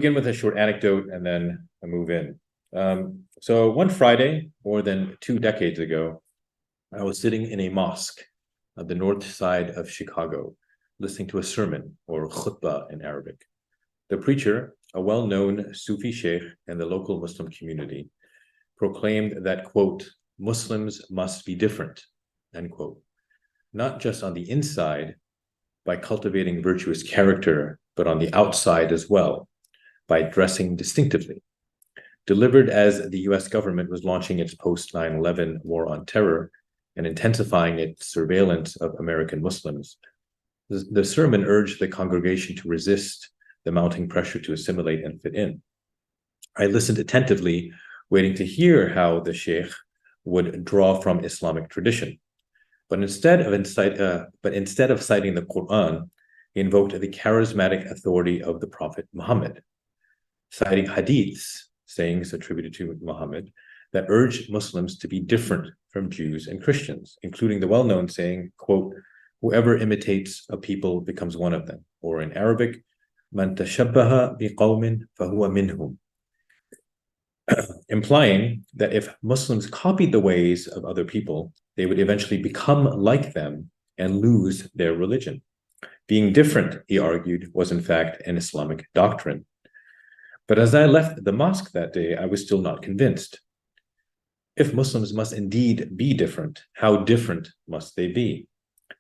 begin with a short anecdote and then I move in. So one Friday, more than 2 decades ago, I was sitting in a mosque on the north side of Chicago, listening to a sermon, or khutbah in Arabic. The preacher, a well-known Sufi sheikh in the local Muslim community, proclaimed that, quote, Muslims must be different, end quote, not just on the inside by cultivating virtuous character, but on the outside as well, by dressing distinctively. Delivered as the US government was launching its post-9/11 war on terror and intensifying its surveillance of American Muslims, the sermon urged the congregation to resist the mounting pressure to assimilate and fit in. I listened attentively, waiting to hear how the sheikh would draw from Islamic tradition. But instead of citing the Quran, he invoked the charismatic authority of the Prophet Muhammad, citing hadiths, sayings attributed to Muhammad, that urged Muslims to be different from Jews and Christians, including the well-known saying, quote, whoever imitates a people becomes one of them, or in Arabic, man tashabbaha biqawmin fahuwa minhum, implying that if Muslims copied the ways of other people, they would eventually become like them and lose their religion. Being different, he argued, was in fact an Islamic doctrine. But as I left the mosque that day, I was still not convinced. If Muslims must indeed be different, how different must they be?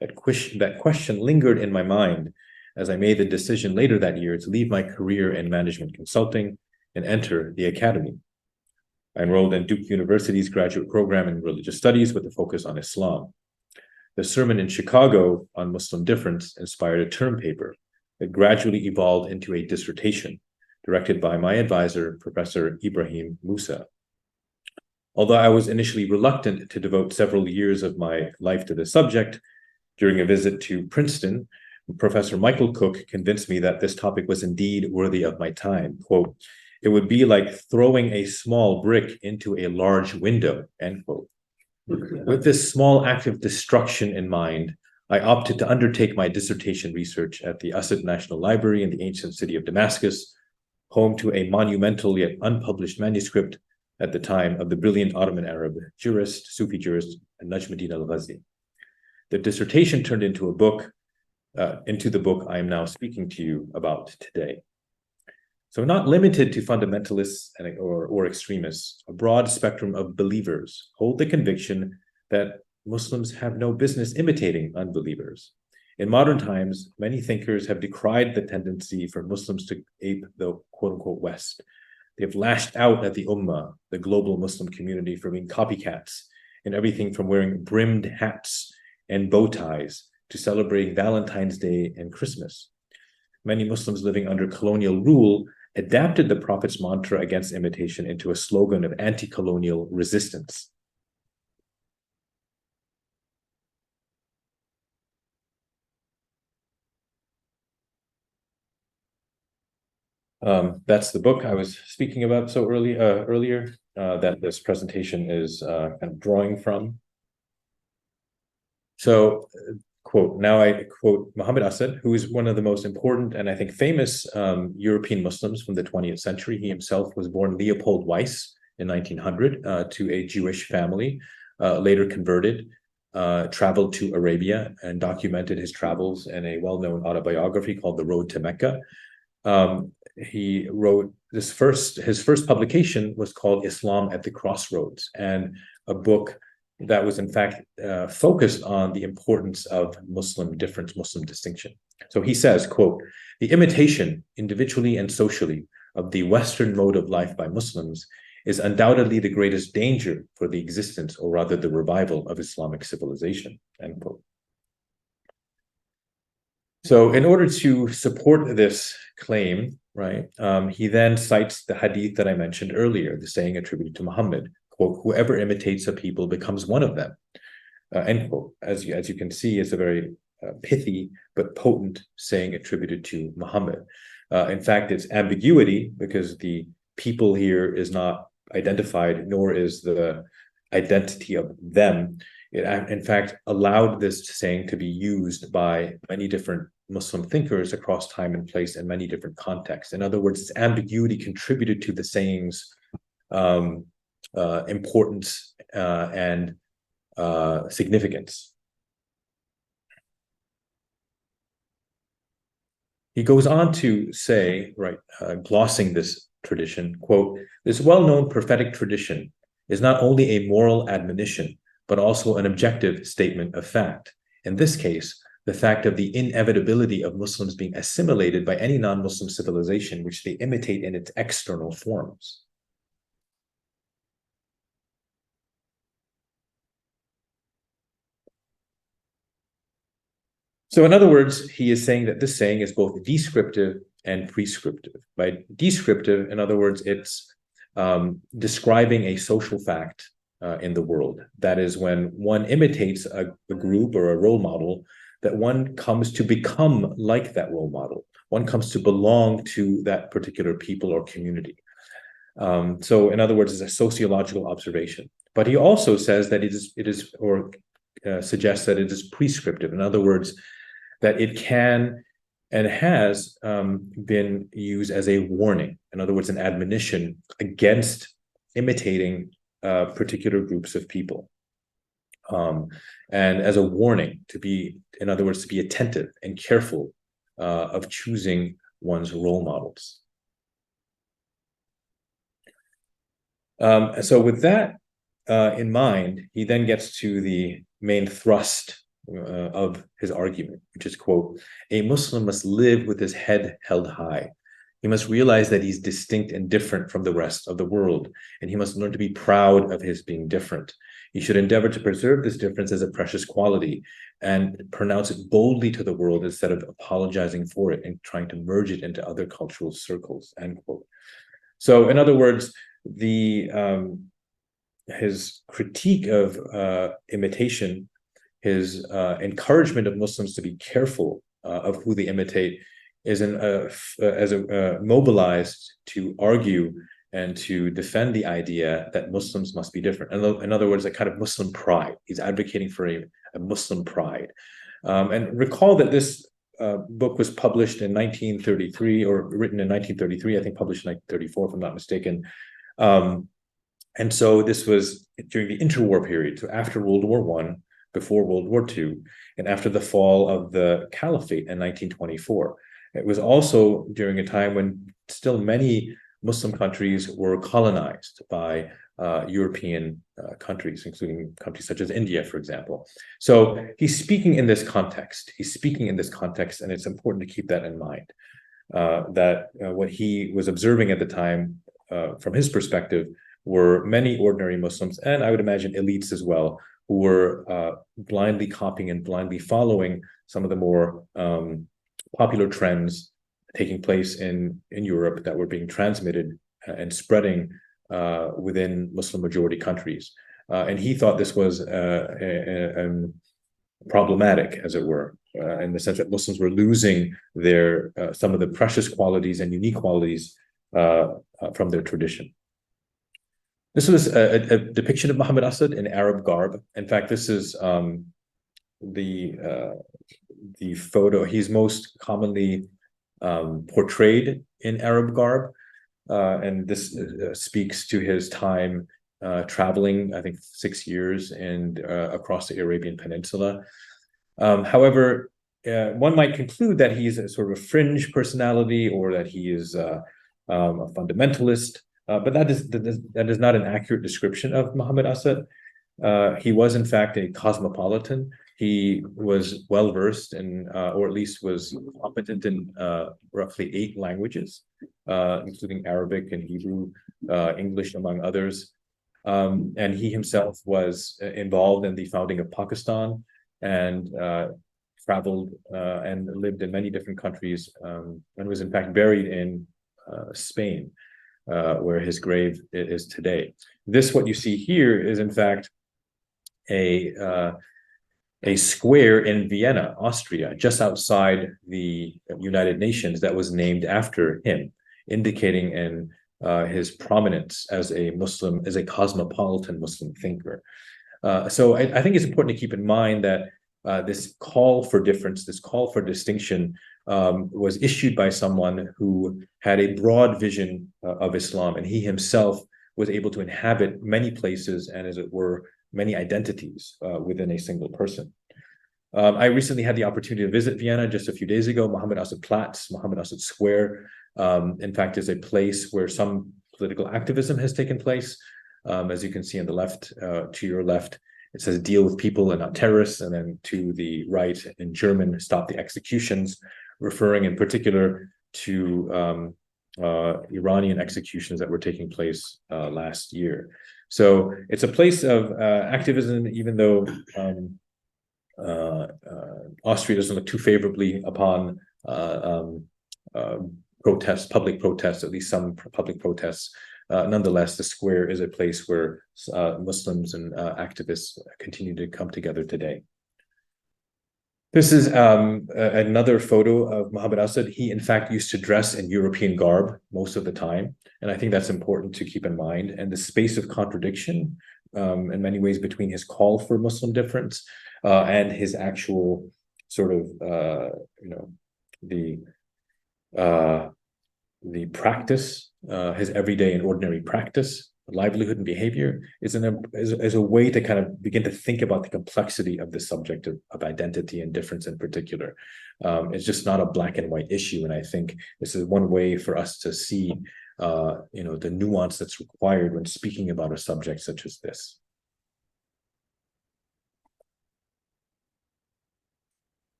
That question lingered in my mind as I made the decision later that year to leave my career in management consulting and enter the academy. I enrolled in Duke University's graduate program in religious studies with a focus on Islam. The sermon in Chicago on Muslim difference inspired a term paper that gradually evolved into a dissertation directed by my advisor, Professor Ibrahim Musa. Although I was initially reluctant to devote several years of my life to this subject, during a visit to Princeton, Professor Michael Cook convinced me that this topic was indeed worthy of my time. Quote, it would be like throwing a small brick into a large window, end quote. With this small act of destruction in mind, I opted to undertake my dissertation research at the Aziz National Library in the ancient city of Damascus, home to a monumental yet unpublished manuscript at the time of the brilliant Ottoman Arab jurist, Sufi jurist, Najmuddin al-Ghazi. The dissertation turned into the book I am now speaking to you about today. So not limited to fundamentalists or extremists, a broad spectrum of believers hold the conviction that Muslims have no business imitating unbelievers. In modern times, many thinkers have decried the tendency for Muslims to ape the quote-unquote West. They have lashed out at the Ummah, the global Muslim community, for being copycats in everything from wearing brimmed hats and bow ties to celebrating Valentine's Day and Christmas. Many Muslims living under colonial rule adapted the Prophet's mantra against imitation into a slogan of anti-colonial resistance. That's the book I was speaking about earlier that this presentation is kind of drawing from. So, quote, now I quote Muhammad Asad, who is one of the most important and I think famous European Muslims from the 20th century. He himself was born Leopold Weiss in 1900 to a Jewish family, later converted, traveled to Arabia and documented his travels in a well-known autobiography called The Road to Mecca. He wrote his first publication was called Islam at the Crossroads, and a book that was in fact focused on the importance of Muslim difference, Muslim distinction. So he says, quote, the imitation individually and socially of the Western mode of life by Muslims is undoubtedly the greatest danger for the existence, or rather the revival, of Islamic civilization, end quote. So in order to support this claim, right, he then cites the hadith that I mentioned earlier, the saying attributed to Muhammad, quote, whoever imitates a people becomes one of them, end quote. As you can see, it's a very pithy but potent saying attributed to Muhammad. In fact, it's ambiguity because the people here is not identified, nor is the identity of them. It, in fact, allowed this saying to be used by many different Muslim thinkers across time and place in many different contexts. In other words, its ambiguity contributed to the saying's importance and significance. He goes on to say, glossing this tradition, quote, "This well-known prophetic tradition is not only a moral admonition, but also an objective statement of fact. In this case, the fact of the inevitability of Muslims being assimilated by any non-Muslim civilization which they imitate in its external forms." So in other words, he is saying that this saying is both descriptive and prescriptive. By descriptive, in other words, it's describing a social fact in the world. That is, when one imitates a group or a role model, that one comes to become like that role model. One comes to belong to that particular people or community. So in other words, it's a sociological observation. But he also says that suggests that it is prescriptive. In other words, that it can and has been used as a warning. In other words, an admonition against imitating particular groups of people. And as a warning to be, in other words, to be attentive and careful of choosing one's role models. So with that in mind, he then gets to the main thrust of his argument, which is, quote, "A Muslim must live with his head held high. He must realize that he's distinct and different from the rest of the world, and he must learn to be proud of his being different. He should endeavor to preserve this difference as a precious quality and pronounce it boldly to the world instead of apologizing for it and trying to merge it into other cultural circles," end quote. So in other words, his critique of imitation, his encouragement of Muslims to be careful of who they imitate, is mobilized to argue and to defend the idea that Muslims must be different. In other words, a kind of Muslim pride. He's advocating for a Muslim pride. And recall that this book was published in 1933, or written in 1933, I think published in 1934, if I'm not mistaken. And so this was during the interwar period, so after World War I, before World War II, and after the fall of the Caliphate in 1924. It was also during a time when still many Muslim countries were colonized by European countries, including countries such as India, for example. So he's speaking in this context. And it's important to keep that in mind, that what he was observing at the time, from his perspective, were many ordinary Muslims, and I would imagine elites as well, who were blindly copying and blindly following some of the more popular trends taking place in Europe that were being transmitted and spreading within Muslim majority countries. And he thought this was problematic, as it were, in the sense that Muslims were losing their some of the precious qualities and unique qualities from their tradition. This was a depiction of Muhammad Asad in Arab garb. In fact, this is the photo. He's most commonly portrayed in Arab garb, and this speaks to his time traveling, I think 6 years, and across the Arabian Peninsula. However, one might conclude that he's a sort of a fringe personality, or that he is a fundamentalist. But that is not an accurate description of Muhammad Asad. He was, in fact, a cosmopolitan. He was well-versed in, or at least was competent in roughly 8 languages, including Arabic and Hebrew, English, among others. And he himself was involved in the founding of Pakistan, and traveled and lived in many different countries, and was, in fact, buried in Spain, where his grave is today. This, what you see here, is in fact a square in Vienna, Austria, just outside the United Nations, that was named after him, indicating his prominence as a Muslim, as a cosmopolitan Muslim thinker. So I think it's important to keep in mind that this call for difference, this call for distinction, was issued by someone who had a broad vision of Islam, and he himself was able to inhabit many places and, as it were, many identities within a single person. I recently had the opportunity to visit Vienna just a few days ago. Muhammad Asad Platz, Muhammad Asad Square, in fact, is a place where some political activism has taken place. As you can see on the left, to your left, it says deal with people and not terrorists. And then to the right in German, stop the executions, referring in particular to Iranian executions that were taking place last year. So it's a place of activism, even though Austria doesn't look too favorably upon protests, public protests, at least some public protests. Nonetheless, the square is a place where Muslims and activists continue to come together today. This is another photo of Muhammad Asad. He, in fact, used to dress in European garb most of the time. And I think that's important to keep in mind. And the space of contradiction, in many ways, between his call for Muslim difference and his actual sort of, the practice, his everyday and ordinary practice, livelihood and behavior, is a way to kind of begin to think about the complexity of the subject of identity and difference in particular. It's just not a black and white issue, and I think this is one way for us to see, the nuance that's required when speaking about a subject such as this.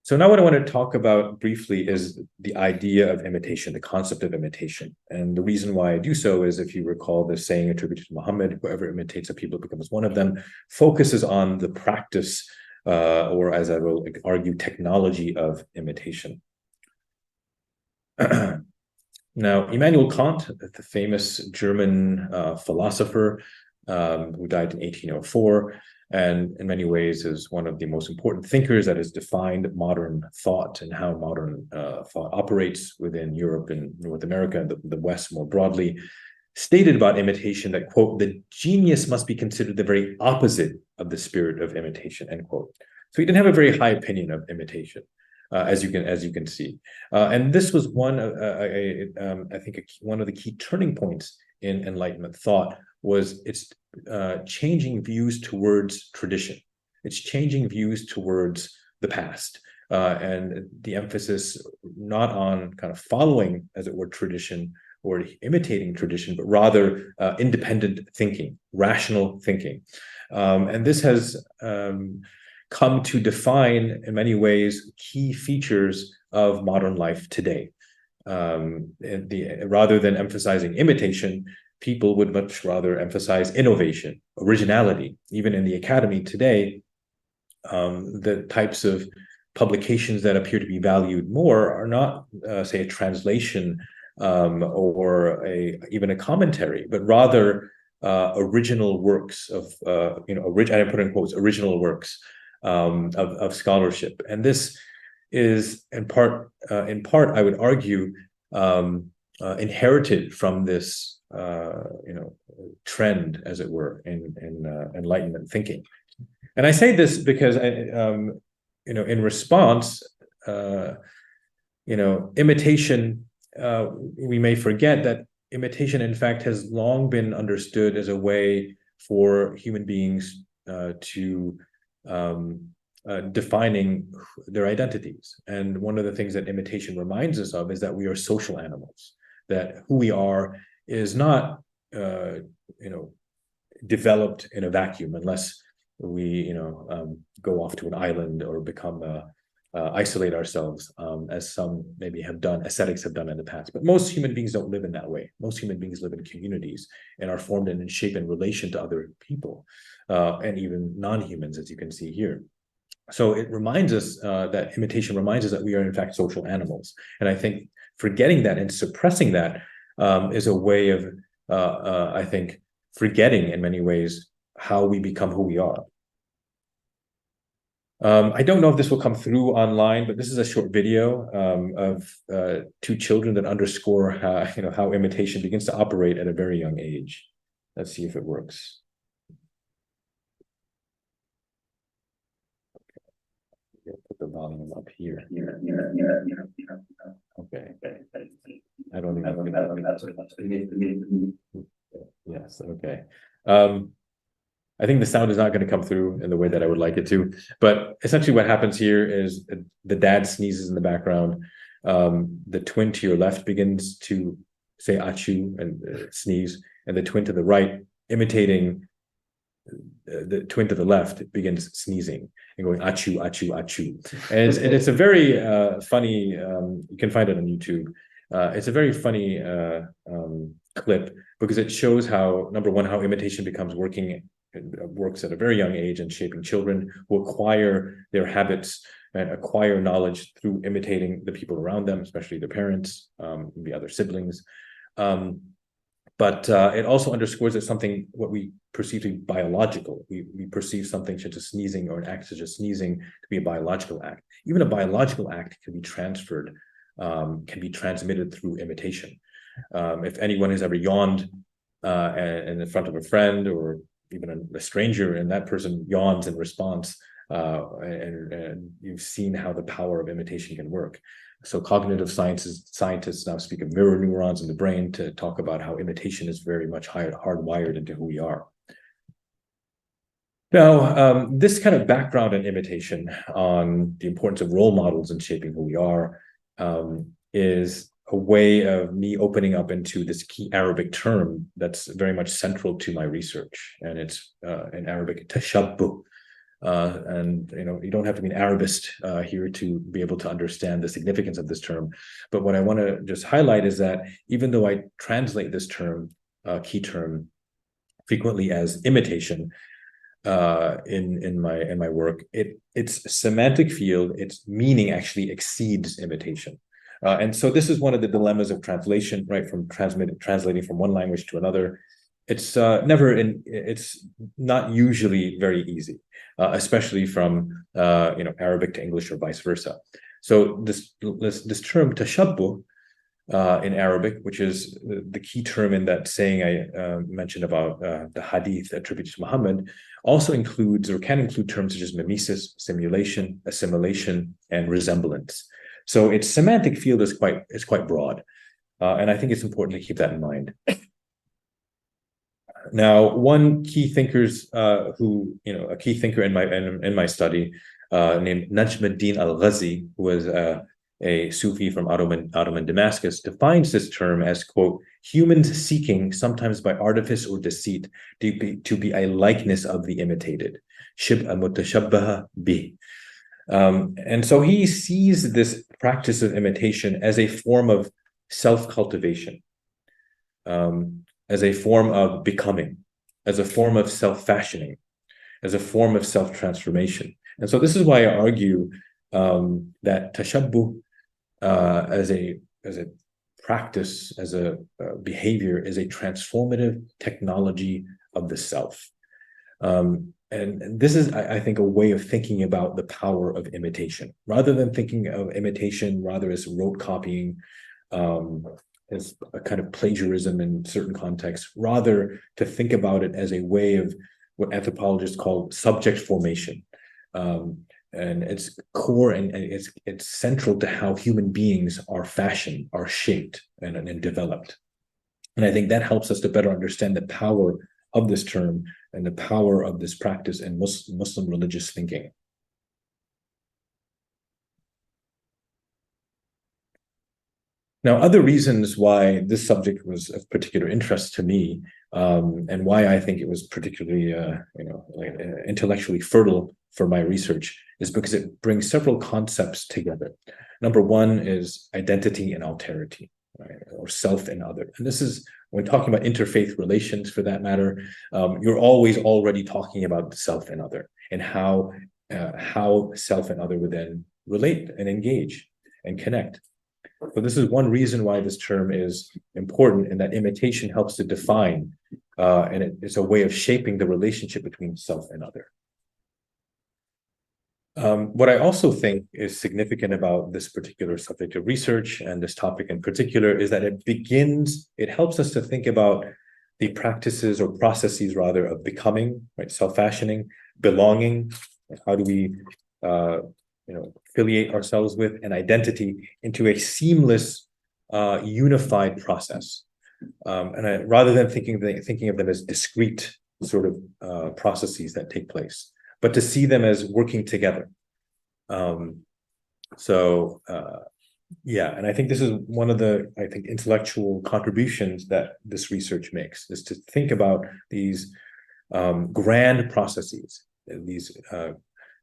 So now what I want to talk about briefly is the idea of imitation, the concept of imitation. And the reason why I do so is, if you recall the saying attributed to Muhammad, whoever imitates a people becomes one of them, focuses on the practice, or as I will argue, technology of imitation. Now, Immanuel Kant, the famous German philosopher who died in 1804, and in many ways is one of the most important thinkers that has defined modern thought and how modern thought operates within Europe and North America and the West more broadly, stated about imitation that, quote, the genius must be considered the very opposite of the spirit of imitation, end quote. So he didn't have a very high opinion of imitation, as you can see. And this was one of, I think, one of the key turning points in Enlightenment thought, was its changing views towards tradition. It's changing views towards the past, and the emphasis not on kind of following, as it were, tradition or imitating tradition, but rather independent thinking, rational thinking. And this has come to define, in many ways, key features of modern life today. Rather than emphasizing imitation, people would much rather emphasize innovation, originality. Even in the academy today, the types of publications that appear to be valued more are not, say, a translation or even a commentary, but rather original works of, and I put in quotes, original works of scholarship. And this is in part, I would argue, inherited from this trend, as it were, in Enlightenment thinking. And I say this because in response, imitation, we may forget that imitation, in fact, has long been understood as a way for human beings to defining their identities. And one of the things that imitation reminds us of is that we are social animals, that who we are is not, developed in a vacuum, unless we, go off to an island or become, isolate ourselves, as some maybe have done, ascetics have done in the past. But most human beings don't live in that way. Most human beings live in communities and are formed and shaped in relation to other people, and even non-humans, as you can see here. So it reminds us, that imitation reminds us that we are in fact social animals. And I think forgetting that and suppressing that is a way of, I think, forgetting in many ways how we become who we are. I don't know if this will come through online, but this is a short video of two children that underscore how imitation begins to operate at a very young age. Let's see if it works. volume up here. Okay. I don't even. Yes. Okay. I think the sound is not going to come through in the way that I would like it to. But essentially, what happens here is the dad sneezes in the background. The twin to your left begins to say "achu" and sneeze, and the twin to the right, imitating the twin to the left, begins sneezing and going "achu, achu, achu." And it's a very funny. You can find it on YouTube. It's a very funny clip because it shows how, number one, how imitation works at a very young age and shaping children who acquire their habits and acquire knowledge through imitating the people around them, especially their parents, the other siblings. But it also underscores that what we perceive to be biological. We perceive something such as sneezing or an act such as sneezing to be a biological act. Even a biological act can be transferred, can be transmitted through imitation. If anyone has ever yawned in front of a friend or even a stranger, and that person yawns in response, and you've seen how the power of imitation can work. So cognitive scientists now speak of mirror neurons in the brain to talk about how imitation is very much hardwired into who we are. Now, this kind of background in imitation on the importance of role models in shaping who we are is a way of me opening up into this key Arabic term that's very much central to my research, and it's in Arabic tashabbuh. And you don't have to be an Arabist here to be able to understand the significance of this term. But what I want to just highlight is that even though I translate this term, key term, frequently as imitation in my work, its semantic field, its meaning actually exceeds imitation. And so this is one of the dilemmas of translation, right? From translating from one language to another. It's not usually very easy, especially from Arabic to English or vice versa. So this term tashabbuh in Arabic, which is the key term in that saying I mentioned about the hadith attributed to Muhammad, also includes or can include terms such as mimesis, simulation, assimilation, and resemblance. So its semantic field is quite broad, and I think it's important to keep that in mind. Now, one key thinkers a key thinker in my study named Najmuddin al-Ghazi, who was a Sufi from Ottoman Damascus, defines this term as, quote, humans seeking, sometimes by artifice or deceit, to be a likeness of the imitated, shib'a mutashabbaha bih. And so he sees this practice of imitation as a form of self-cultivation, as a form of becoming, as a form of self-fashioning, as a form of self-transformation. And so this is why I argue that tashabbuh as a practice, as a behavior, is a transformative technology of the self. And this is, I think, a way of thinking about the power of imitation, rather than thinking of imitation rather as rote copying, as a kind of plagiarism in certain contexts, rather to think about it as a way of what anthropologists call subject formation. And it's core and it's central to how human beings are fashioned, are shaped, and developed. And I think that helps us to better understand the power of this term and the power of this practice in Muslim religious thinking. Now, other reasons why this subject was of particular interest to me, and why I think it was particularly, intellectually fertile for my research, is because it brings several concepts together. Number one is identity and alterity, right? Or self and other. And this is, when talking about interfaith relations, for that matter, you're always already talking about self and other, and how self and other would then relate and engage and connect. So this is one reason why this term is important, and that imitation helps to define, and it's a way of shaping the relationship between self and other. What I also think is significant about this particular subject of research and this topic in particular is that it helps us to think about the practices or processes rather of becoming, right, self-fashioning, belonging. How do we affiliate ourselves with, and identity into a seamless, unified process. Rather than thinking of them as discrete sort of processes that take place, but to see them as working together. Yeah, and I think this is one of the intellectual contributions that this research makes, is to think about these grand processes, these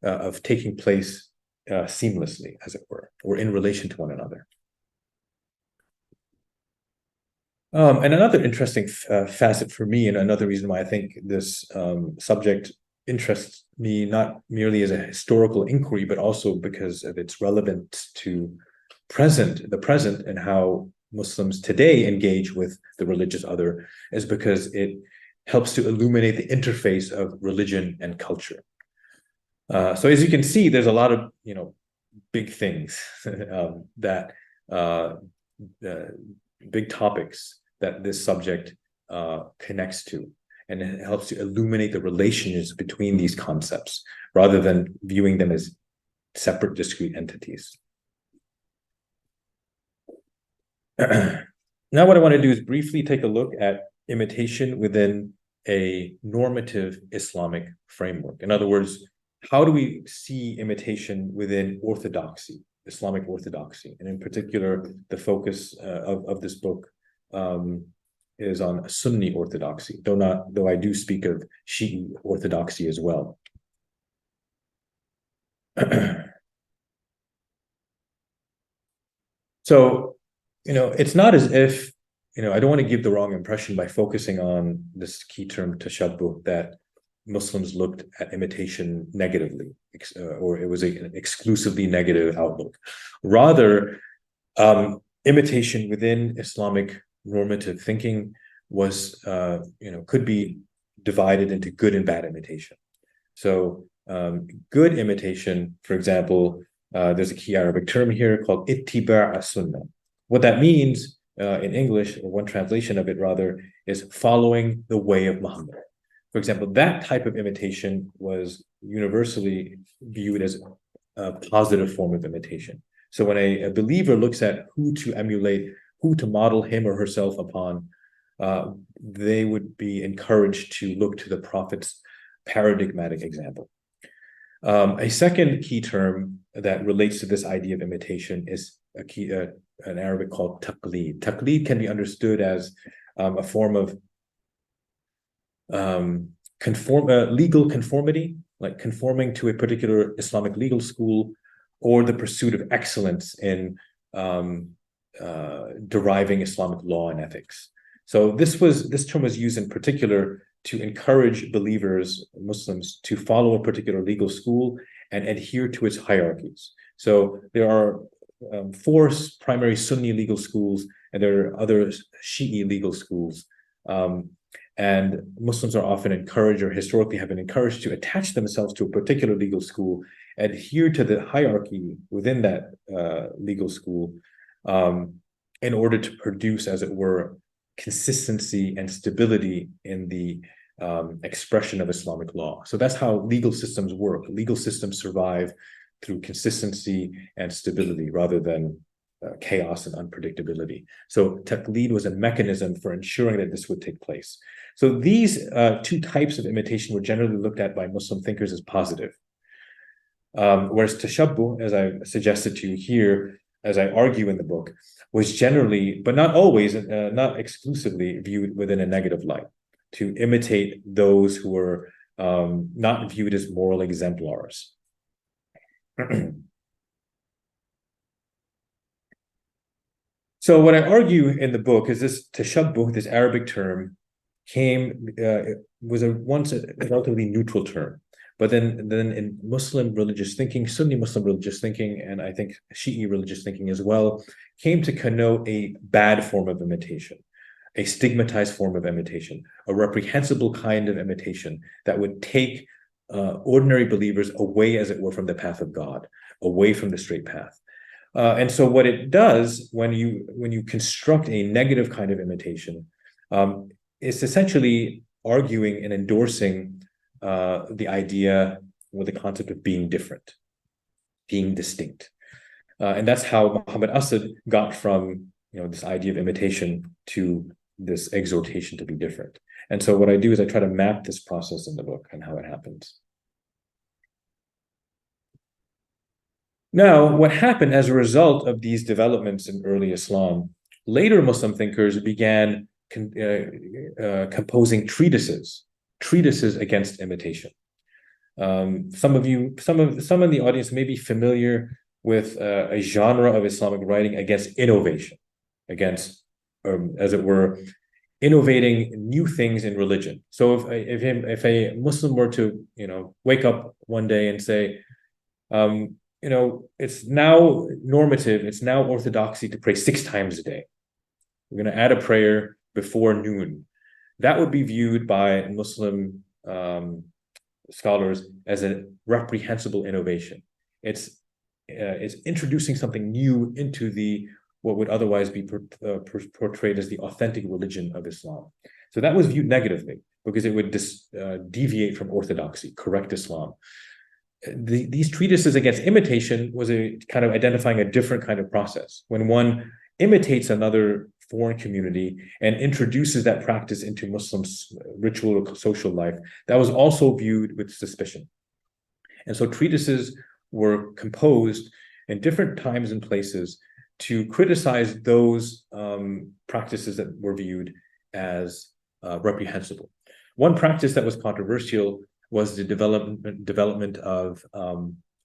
of taking place seamlessly, as it were, or in relation to one another. And another interesting facet for me, and another reason why I think this subject interests me, not merely as a historical inquiry, but also because of its relevance to the present, and how Muslims today engage with the religious other, is because it helps to illuminate the interface of religion and culture. So as you can see, there's a lot of big things that big topics that this subject connects to, and it helps to illuminate the relationships between these concepts rather than viewing them as separate, discrete entities. Now what I want to do is briefly take a look at imitation within a normative Islamic framework. In other words, how do we see imitation within orthodoxy, Islamic orthodoxy? And in particular, the focus of this book is on Sunni orthodoxy, though I do speak of Shi'i orthodoxy as well. So, it's not as if, I don't want to give the wrong impression by focusing on this key term, tashabbuh, that Muslims looked at imitation negatively, or it was an exclusively negative outlook. Rather, imitation within Islamic normative thinking was, could be divided into good and bad imitation. So, good imitation, for example, there's a key Arabic term here called ittiba' as-sunnah. What that means in English, or one translation of it rather, is following the way of Muhammad. For example, that type of imitation was universally viewed as a positive form of imitation. So when a believer looks at who to emulate, who to model him or herself upon, they would be encouraged to look to the Prophet's paradigmatic example. A second key term that relates to this idea of imitation is an Arabic called taqleed. Taqleed can be understood as a form of legal conformity, like conforming to a particular Islamic legal school, or the pursuit of excellence in deriving Islamic law and ethics. So this term was used in particular to encourage believers, Muslims, to follow a particular legal school and adhere to its hierarchies. So there are 4 primary Sunni legal schools, and there are other Shi'i legal schools. And Muslims are often encouraged, or historically have been encouraged, to attach themselves to a particular legal school, adhere to the hierarchy within that legal school, in order to produce, as it were, consistency and stability in the expression of Islamic law. So that's how legal systems work. Legal systems survive through consistency and stability rather than chaos and unpredictability. So taqleed was a mechanism for ensuring that this would take place. So these 2 types of imitation were generally looked at by Muslim thinkers as positive. Whereas tashabbuh, as I suggested to you here, as I argue in the book, was generally, but not always, not exclusively, viewed within a negative light, to imitate those who were not viewed as moral exemplars. So what I argue in the book is this tashabbuh, this Arabic term, was once a relatively neutral term. But then in Muslim religious thinking, Sunni Muslim religious thinking, and I think Shi'i religious thinking as well, came to connote a bad form of imitation, a stigmatized form of imitation, a reprehensible kind of imitation that would take ordinary believers away, as it were, from the path of God, away from the straight path. And so what it does when you construct a negative kind of imitation, it's essentially arguing and endorsing the idea or the concept of being different. being distinct. And that's how Muhammad Asad got from this idea of imitation to this exhortation to be different. And so what I do is I try to map this process in the book and how it happens. Now, what happened as a result of these developments in early Islam, later Muslim thinkers began composing treatises against imitation. Some in the audience may be familiar with a genre of Islamic writing against innovation, against, as it were, innovating new things in religion. So if a Muslim were to wake up one day and say, it's now normative, it's now orthodoxy to pray 6 times a day. We're going to add a prayer before noon. That would be viewed by Muslim scholars as a reprehensible innovation. It's introducing something new into what would otherwise be portrayed as the authentic religion of Islam. So that was viewed negatively because it would deviate from orthodoxy, correct Islam. These treatises against imitation was a kind of identifying a different kind of process. When one imitates another foreign community and introduces that practice into Muslims' ritual or social life, that was also viewed with suspicion. And so treatises were composed in different times and places to criticize those practices that were viewed as reprehensible. One practice that was controversial was the development of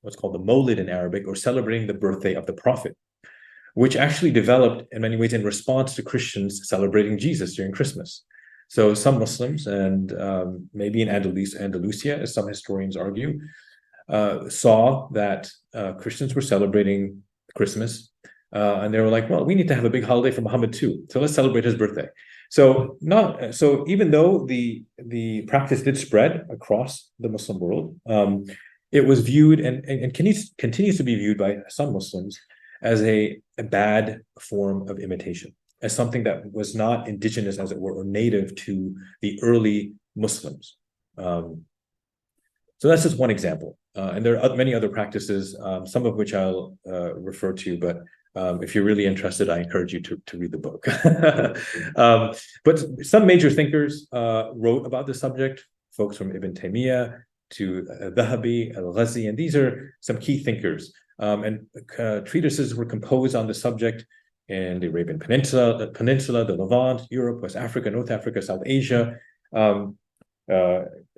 what's called the Mawlid in Arabic, or celebrating the birthday of the Prophet, which actually developed in many ways in response to Christians celebrating Jesus during Christmas. So some Muslims, and maybe in Andalusia, as some historians argue, saw that Christians were celebrating Christmas, and they were like, well, we need to have a big holiday for Muhammad too, so let's celebrate his birthday. So even though the practice did spread across the Muslim world, it was viewed and continues to be viewed by some Muslims as a bad form of imitation, as something that was not indigenous, as it were, or native to the early Muslims. So that's just one example. And there are many other practices, some of which I'll refer to, but if you're really interested, I encourage you to read the book. But some major thinkers wrote about the subject, folks from Ibn Taymiyyah to Dhahabi, Al-Ghazi, and these are some key thinkers. And treatises were composed on the subject in the Arabian Peninsula, the Levant, Europe, West Africa, North Africa, South Asia,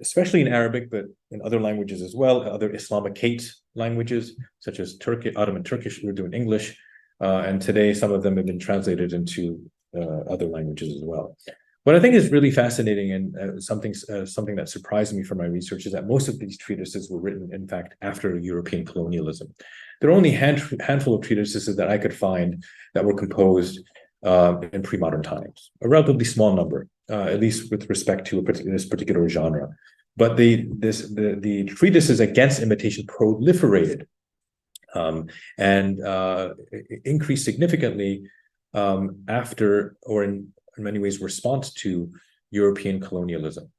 especially in Arabic, but in other languages as well, other Islamicate languages, such as Ottoman Turkish, Urdu, and English. And today, some of them have been translated into other languages as well. What I think is really fascinating and something that surprised me from my research is that most of these treatises were written, in fact, after European colonialism. There are only a handful of treatises that I could find that were composed in pre-modern times, a relatively small number, at least with respect to this particular genre. But the treatises against imitation proliferated and increased significantly after, or in many ways, response to European colonialism,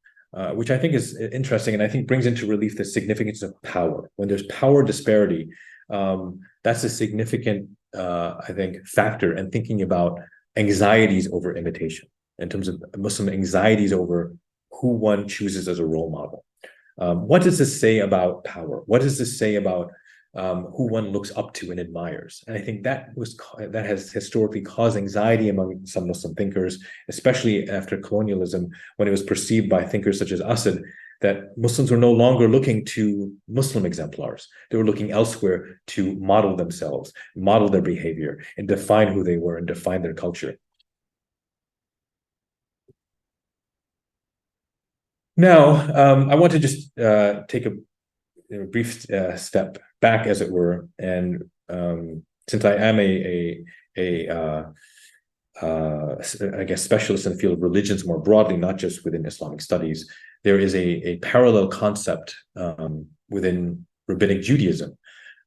which I think is interesting, and I think brings into relief the significance of power. When there's power disparity, that's a significant, I think, factor in thinking about anxieties over imitation, in terms of Muslim anxieties over who one chooses as a role model. What does this say about power? What does this say about who one looks up to and admires? And I think that has historically caused anxiety among some Muslim thinkers, especially after colonialism, when it was perceived by thinkers such as Asad that Muslims were no longer looking to Muslim exemplars. They were looking elsewhere to model themselves, model their behavior, and define who they were and define their culture. Now, I want to just take a brief step back, as it were, and since I am I guess specialist in the field of religions more broadly, not just within Islamic studies, there is a parallel concept within Rabbinic Judaism,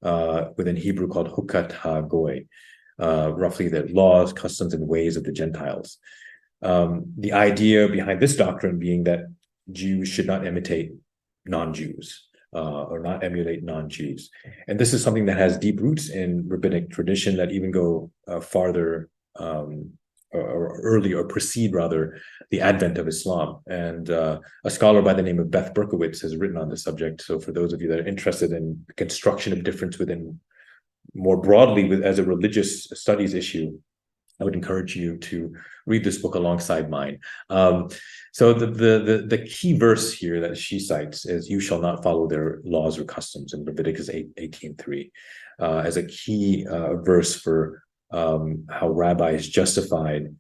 within Hebrew called Hukat HaGoy, roughly the laws, customs, and ways of the Gentiles. The idea behind this doctrine being that Jews should not imitate non-Jews. or not emulate non-Jews. And this is something that has deep roots in rabbinic tradition that even go farther or early or precede rather the advent of Islam. And a scholar by the name of Beth Berkowitz has written on the subject. So for those of you that are interested in the construction of difference within more broadly as a religious studies issue, I would encourage you to read this book alongside mine. So the key verse here that she cites is, "You shall not follow their laws or customs," in Leviticus 18:3, as a key verse for how rabbis justified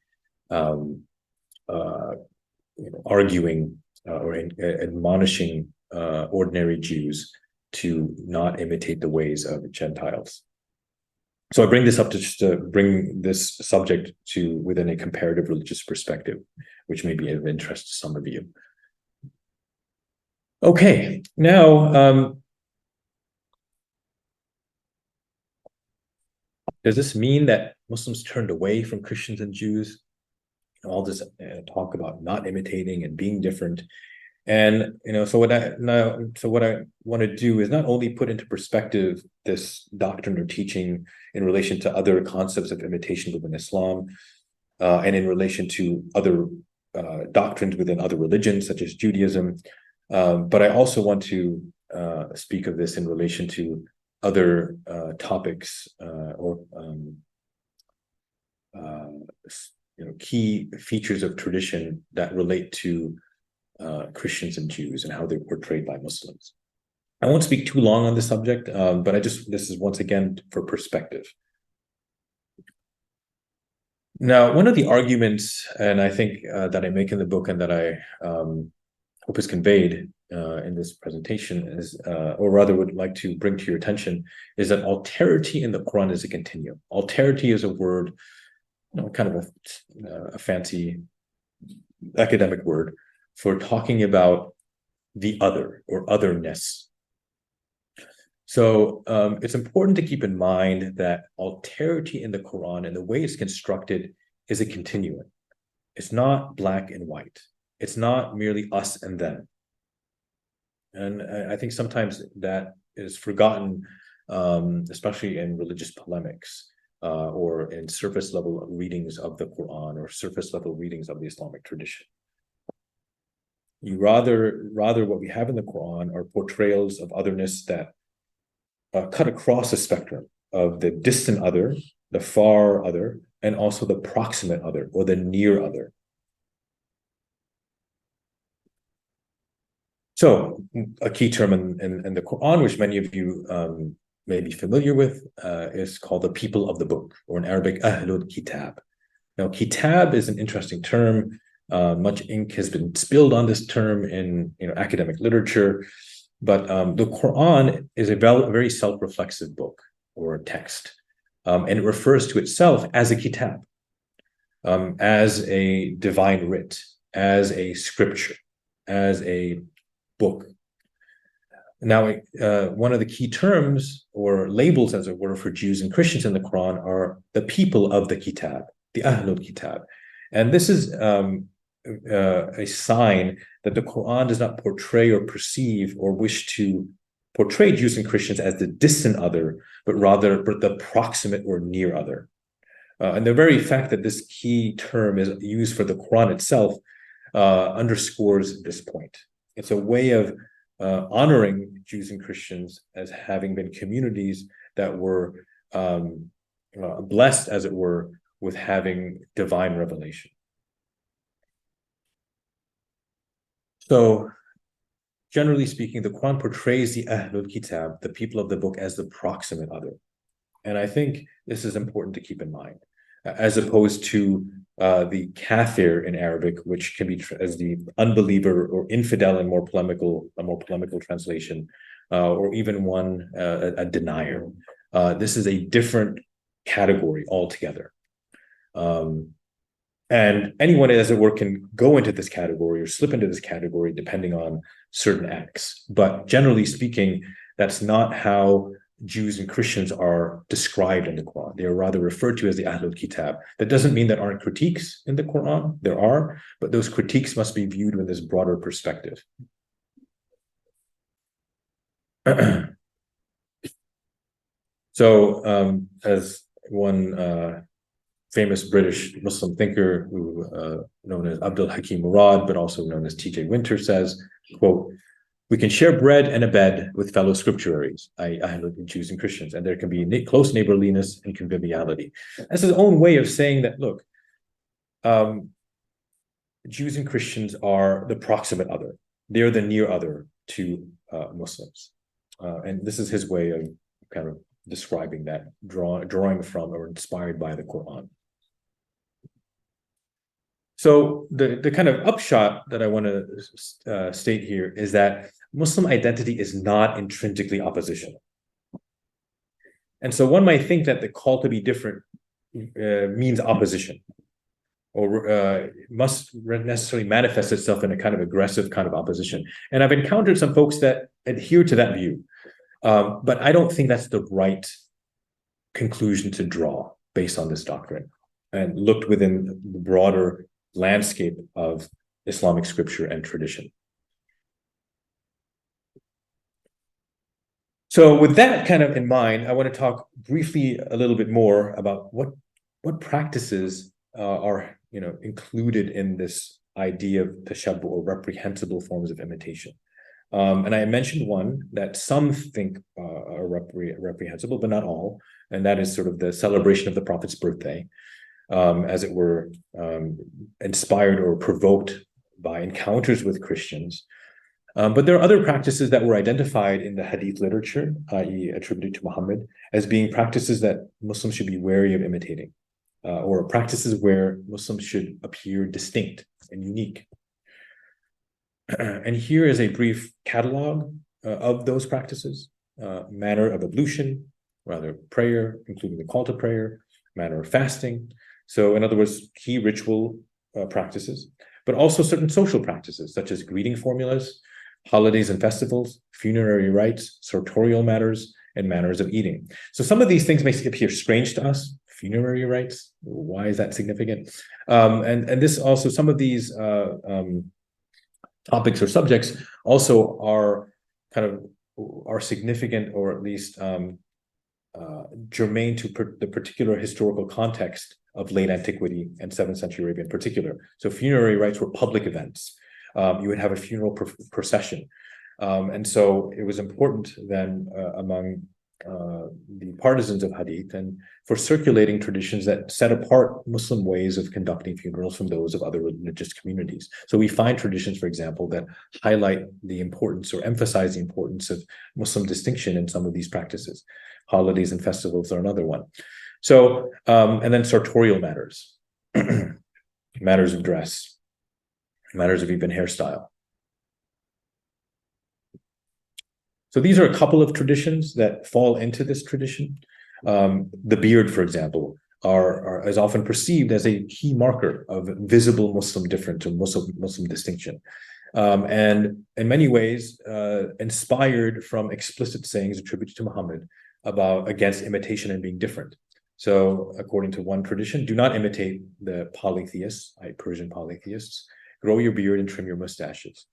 arguing or admonishing ordinary Jews to not imitate the ways of Gentiles. So I bring this up to just to bring this subject to within a comparative religious perspective, which may be of interest to some of you. Okay, now, does this mean that Muslims turned away from Christians and Jews? All this talk about not imitating and being different. And so what I want to do is not only put into perspective this doctrine or teaching in relation to other concepts of imitation within Islam, and in relation to other doctrines within other religions such as Judaism, but I also want to speak of this in relation to other topics or key features of tradition that relate to Christians and Jews and how they're portrayed by Muslims. I won't speak too long on this subject, but this is once again for perspective. Now, one of the arguments, and I think that I make in the book and that I hope is conveyed in this presentation is, or rather would like to bring to your attention, is that alterity in the Quran is a continuum. Alterity is a word, kind of a fancy academic word for talking about the other or otherness. So it's important to keep in mind that alterity in the Quran and the way it's constructed is a continuum. It's not black and white. It's not merely us and them. And I think sometimes that is forgotten, especially in religious polemics or in surface level readings of the Quran or surface level readings of the Islamic tradition. Rather what we have in the Quran are portrayals of otherness that cut across the spectrum of the distant other, the far other, and also the proximate other or the near other. So a key term in the Quran, which many of you may be familiar with, is called the people of the book, or in Arabic, Ahlul Kitab. Now, Kitab is an interesting term. Much ink has been spilled on this term in academic literature, but the Quran is a very self-reflexive book or text, and it refers to itself as a kitab, as a divine writ, as a scripture, as a book. Now, one of the key terms or labels, as it were, for Jews and Christians in the Quran are the people of the kitab, the Ahlul Kitab. And this is a sign that the Quran does not portray or perceive or wish to portray Jews and Christians as the distant other, but rather the proximate or near other. And the very fact that this key term is used for the Quran itself underscores this point. It's a way of honoring Jews and Christians as having been communities that were blessed, as it were, with having divine revelation. So, generally speaking, the Quran portrays the Ahlul Kitab, the people of the book, as the proximate other. And I think this is important to keep in mind, as opposed to the kafir in Arabic, which can be as the unbeliever or infidel in a more polemical translation, or even one a denier. This is a different category altogether. And anyone, as it were, can go into this category or slip into this category depending on certain acts. But generally speaking, that's not how Jews and Christians are described in the Quran. They are rather referred to as the Ahlul Kitab. That doesn't mean there aren't critiques in the Quran. There are, but those critiques must be viewed with this broader perspective. So, as one famous British Muslim thinker who known as Abdul Hakim Murad, but also known as T.J. Winter, says, quote, "We can share bread and a bed with fellow scripturaries, I Jews and Christians, and there can be close neighborliness and conviviality." That's his own way of saying that, look, Jews and Christians are the proximate other. They're the near other to Muslims. And this is his way of kind of describing that, drawing from or inspired by the Quran. So the kind of upshot that I want to state here is that Muslim identity is not intrinsically oppositional. And so one might think that the call to be different means opposition, or must necessarily manifest itself in a kind of aggressive kind of opposition. And I've encountered some folks that adhere to that view. But I don't think that's the right conclusion to draw based on this doctrine, and looked within the broader landscape of Islamic scripture and tradition. So with that kind of in mind, I want to talk briefly a little bit more about what practices are included in this idea of tashabbuh, or reprehensible forms of imitation. And I mentioned one that some think are reprehensible, but not all, and that is sort of the celebration of the Prophet's birthday, as it were, inspired or provoked by encounters with Christians. But there are other practices that were identified in the hadith literature, i.e. attributed to Muhammad, as being practices that Muslims should be wary of imitating, or practices where Muslims should appear distinct and unique. And here is a brief catalog of those practices: manner of ablution, rather prayer, including the call to prayer, manner of fasting. So in other words, key ritual practices, but also certain social practices, such as greeting formulas, holidays and festivals, funerary rites, sartorial matters, and manners of eating. So some of these things may appear strange to us. Funerary rites, why is that significant? And this also, some of these topics or subjects also are significant, or at least germane to the particular historical context of late antiquity and 7th century Arabia in particular. So funerary rites were public events. You would have a funeral procession. And so it was important then among the partisans of hadith and for circulating traditions that set apart Muslim ways of conducting funerals from those of other religious communities. So we find traditions, for example, that highlight the importance or emphasize the importance of Muslim distinction in some of these practices. Holidays and festivals are another one. So, and then sartorial matters, matters of dress, matters of even hairstyle. So these are a couple of traditions that fall into this tradition. The beard, for example, is often perceived as a key marker of visible Muslim difference or Muslim distinction. And in many ways, inspired from explicit sayings attributed to Muhammad against imitation and being different. So according to one tradition, do not imitate the polytheists, Persian polytheists. Grow your beard and trim your mustaches.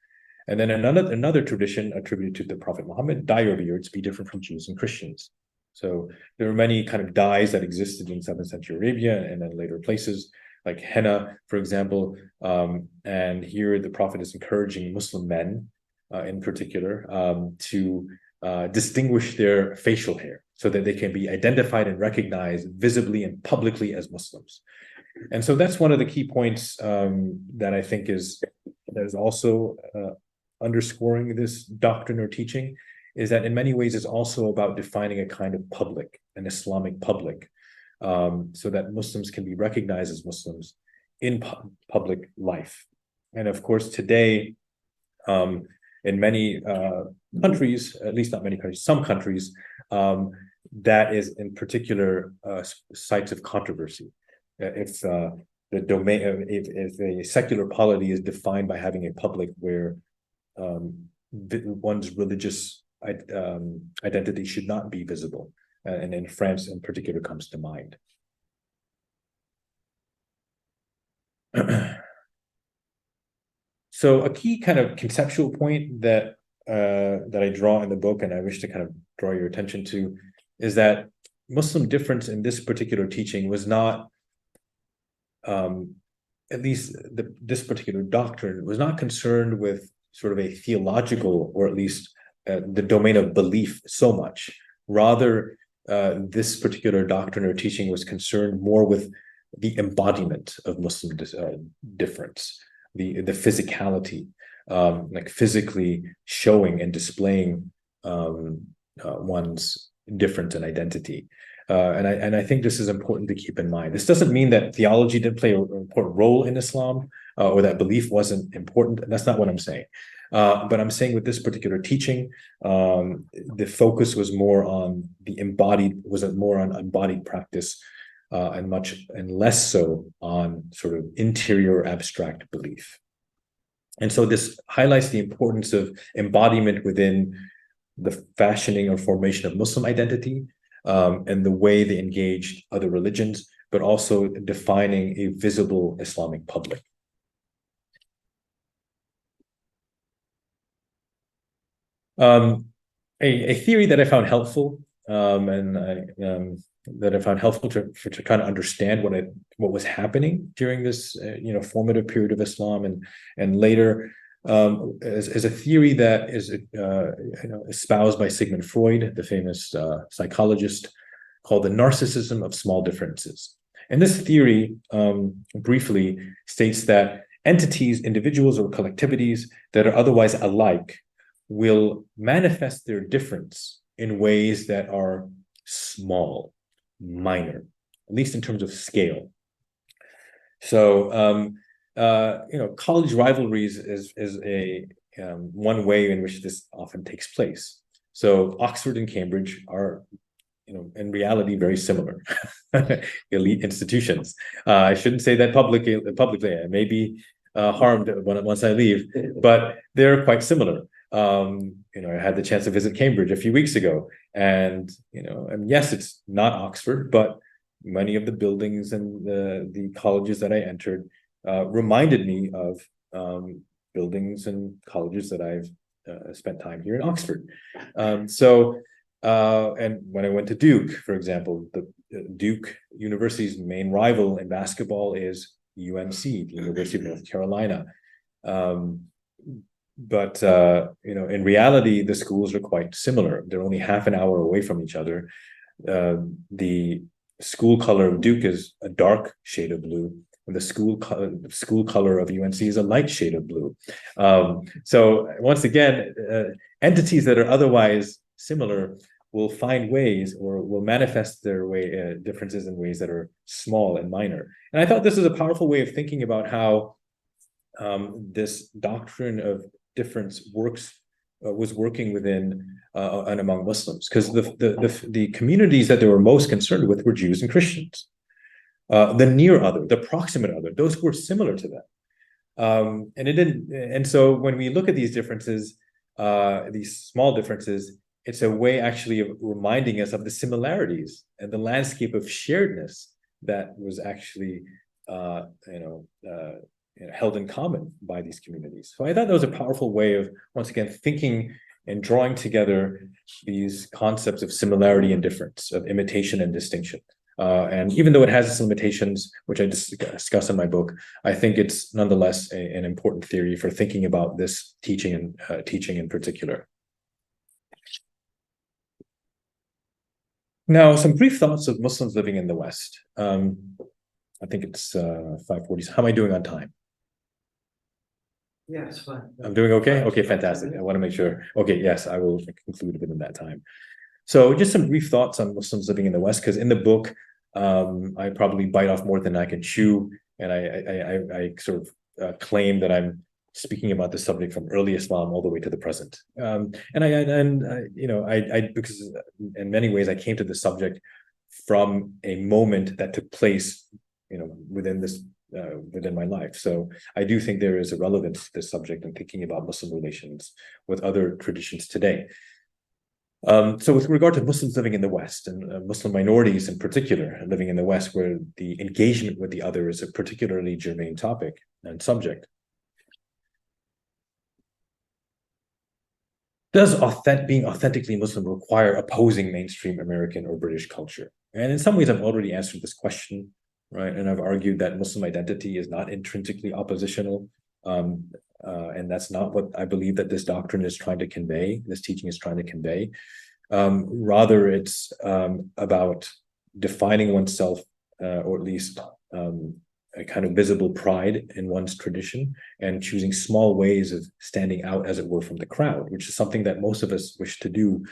And then another tradition attributed to the Prophet Muhammad: dye your beards, be different from Jews and Christians. So there are many kind of dyes that existed in 7th century Arabia and then later places, like henna, for example. And here the Prophet is encouraging Muslim men in particular to distinguish their facial hair so that they can be identified and recognized visibly and publicly as Muslims. And so that's one of the key points that I think is also underscoring this doctrine or teaching, is that in many ways it's also about defining a kind of public, an Islamic public, so that Muslims can be recognized as Muslims in public life. And of course, today, in many countries, at least not many countries, some countries, that is in particular sites of controversy. If the domain, if a secular polity is defined by having a public where one's religious identity should not be visible, and in France in particular comes to mind. So a key kind of conceptual point that that I draw in the book, and I wish to kind of draw your attention to, is that Muslim difference in this particular teaching was not, at least this particular doctrine was not concerned with sort of a theological, or at least the domain of belief so much. Rather, this particular doctrine or teaching was concerned more with the embodiment of Muslim difference, the physicality, like physically showing and displaying one's difference and identity. And I think this is important to keep in mind. This doesn't mean that theology didn't play an important role in Islam, or that belief wasn't important. That's not what I'm saying. But I'm saying with this particular teaching, the focus was more on embodied practice, and less so on sort of interior abstract belief. And so this highlights the importance of embodiment within the fashioning or formation of Muslim identity, and the way they engaged other religions, but also defining a visible Islamic public. A theory that I found helpful, that I found helpful to kind of understand what was happening during this formative period of Islam, and later, as a theory that is espoused by Sigmund Freud, the famous psychologist, called the narcissism of small differences. And this theory, briefly, states that entities, individuals, or collectivities that are otherwise alike will manifest their difference in ways that are small, minor, at least in terms of scale. So, college rivalries is a one way in which this often takes place. So Oxford and Cambridge are, in reality, very similar elite institutions. I shouldn't say that publicly. I may be harmed once I leave, but they're quite similar. I had the chance to visit Cambridge a few weeks ago, and yes, it's not Oxford, but many of the buildings and the colleges that I entered reminded me of buildings and colleges that I've spent time here in Oxford. And when I went to Duke, for example, the Duke University's main rival in basketball is UNC, the University of North Carolina. But in reality, the schools are quite similar. They're only half an hour away from each other. The school color of Duke is a dark shade of blue, and the school color of UNC is a light shade of blue. So once again, entities that are otherwise similar will find ways, or will manifest their differences in ways that are small and minor. And I thought this is a powerful way of thinking about how this doctrine of difference was working within and among Muslims, because the communities that they were most concerned with were Jews and Christians. The near other, the proximate other, those who were similar to them. And so when we look at these differences, these small differences, it's a way actually of reminding us of the similarities and the landscape of sharedness that was actually held in common by these communities. So I thought that was a powerful way of, once again, thinking and drawing together these concepts of similarity and difference, of imitation and distinction. And even though it has its limitations, which I discuss in my book, I think it's nonetheless an important theory for thinking about this teaching in particular. Now, some brief thoughts of Muslims living in the West. I think it's 5:40. How am I doing on time? Yeah, it's fine. I'm doing okay? Okay, fantastic. I want to make sure. Okay, yes, I will conclude within that time. So just some brief thoughts on Muslims living in the West, because in the book, I probably bite off more than I can chew, and I sort of claim that I'm speaking about the subject from early Islam all the way to the present. Because in many ways I came to the subject from a moment that took place, within my life. So I do think there is a relevance to this subject and thinking about Muslim relations with other traditions today. So with regard to Muslims living in the West, and Muslim minorities in particular living in the West, where the engagement with the other is a particularly germane topic and subject. Does being authentically Muslim require opposing mainstream American or British culture? And in some ways, I've already answered this question, right? And I've argued that Muslim identity is not intrinsically oppositional. And that's not what I believe that this doctrine is trying to convey, this teaching is trying to convey. Rather, it's about defining oneself, or at least a kind of visible pride in one's tradition, and choosing small ways of standing out, as it were, from the crowd, which is something that most of us wish to do,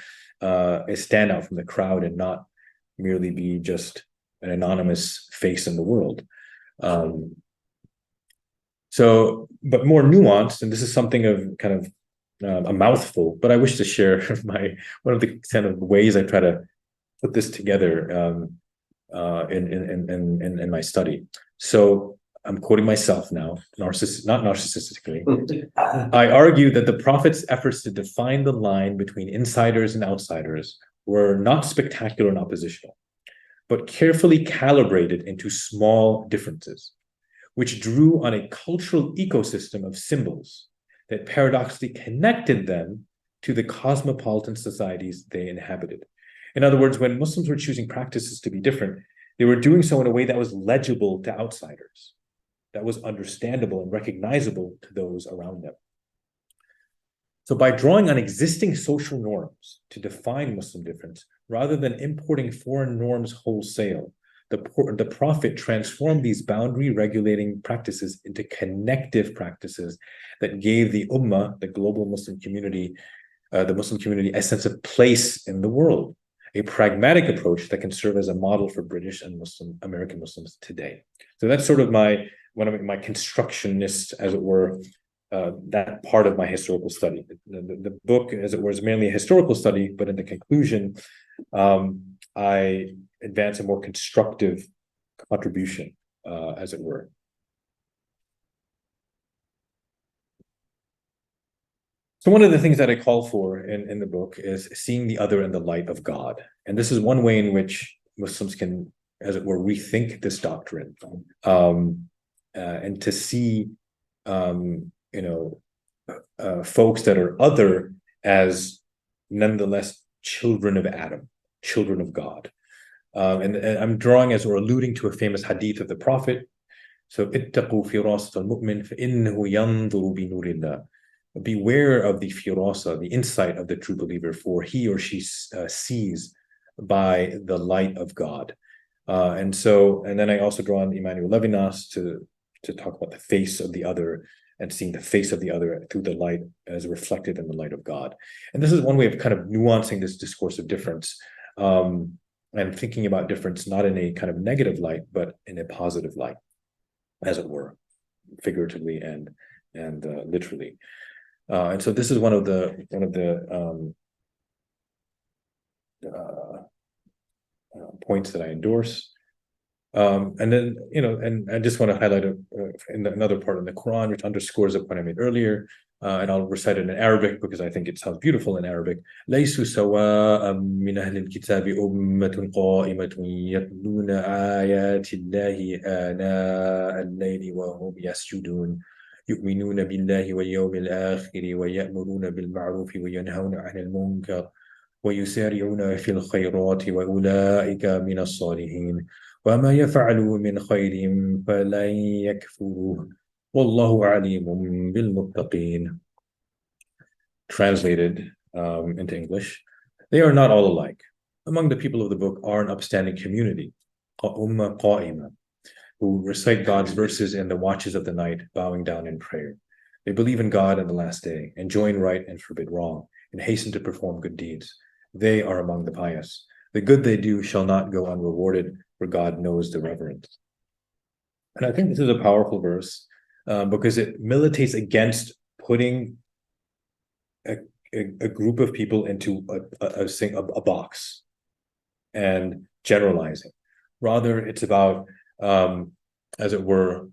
is stand out from the crowd and not merely be just an anonymous face in the world. But more nuanced, and this is something of kind of a mouthful, but I wish to share one of the kind of ways I try to put this together in my study. So I'm quoting myself now, not narcissistically. I argue that the Prophet's efforts to define the line between insiders and outsiders were not spectacular and oppositional, but carefully calibrated into small differences, which drew on a cultural ecosystem of symbols that paradoxically connected them to the cosmopolitan societies they inhabited. In other words, when Muslims were choosing practices to be different, they were doing so in a way that was legible to outsiders, that was understandable and recognizable to those around them. So by drawing on existing social norms to define Muslim difference, rather than importing foreign norms wholesale, the Prophet transformed these boundary regulating practices into connective practices that gave the Ummah, the global Muslim community, a sense of place in the world, a pragmatic approach that can serve as a model for British and American Muslims today. So that's sort of one of my constructionist, as it were, that part of my historical study. The book, as it were, is mainly a historical study, but in the conclusion, I advance a more constructive contribution, as it were. So one of the things that I call for in the book is seeing the other in the light of God. And this is one way in which Muslims can, as it were, rethink this doctrine, and to see, folks that are other as nonetheless children of Adam, children of God. And I'm drawing, as, or alluding to, a famous hadith of the Prophet. So, ittaqu firasat al-mu'min فَإِنَّهُ يَنْظُرُ بِنُورِ اللَّهِ. Beware of the firasa, the insight of the true believer, for he or she sees by the light of God. And then I also draw on Emmanuel Levinas to talk about the face of the other, and seeing the face of the other through the light as reflected in the light of God. And this is one way of kind of nuancing this discourse of difference, and thinking about difference not in a kind of negative light, but in a positive light, as it were, figuratively and literally. And so this is one of the points that I endorse. And then, and I just want to highlight in another part in the Quran, which underscores a point I made earlier, and I'll recite it in Arabic because I think it sounds beautiful in Arabic. لَيْسُوا سَوَاءً مِنْ أَهْلِ الْكِتَابِ أُمَّةٌ قَائِمَةٌ يَتْلُونَ آيَاتِ اللَّهِ آنَاءَ اللَّيْلِ وَهُمْ يَسْجُدُونَ يؤمنون بالله واليوم الآخر ويأمرون بالمعروف وينهون عن المنكر ويسارعون في الخيرات وأولئك من الصالحين وما يفعلوا من خير فلن يكفروه والله عليم بالمتقين. Translated into English, they are not all alike. Among the people of the book are an upstanding community, ummah qa'imah, who recite God's verses in the watches of the night, bowing down in prayer. They believe in God and the last day, enjoin right and forbid wrong, and hasten to perform good deeds. They are among the pious. The good they do shall not go unrewarded, for God knows the reverent. And I think this is a powerful verse, because it militates against putting a group of people into a box and generalizing. Rather, it's about, as it were,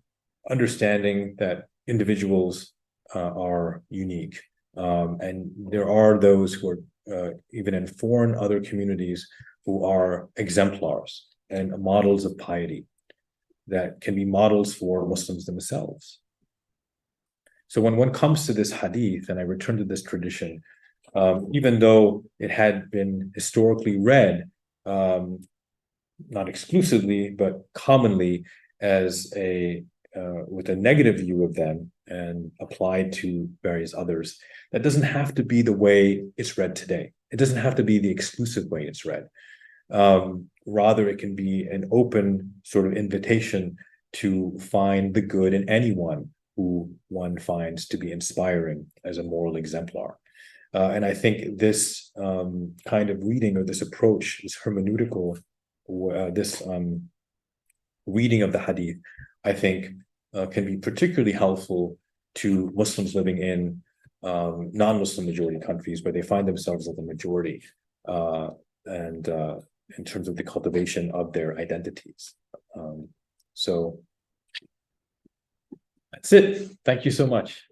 understanding that individuals are unique. And there are those who are, even in foreign other communities, who are exemplars and models of piety that can be models for Muslims themselves. So when one comes to this hadith, and I return to this tradition, even though it had been historically read, not exclusively, but commonly as a with a negative view of them and applied to various others. That doesn't have to be the way it's read today. It doesn't have to be the exclusive way it's read. Rather, it can be an open sort of invitation to find the good in anyone who one finds to be inspiring as a moral exemplar. And I think this kind of reading or this approach, this hermeneutical, this reading of the hadith, I think can be particularly helpful to Muslims living in non-Muslim majority countries where they find themselves as a majority and in terms of the cultivation of their identities. So that's it. Thank you so much.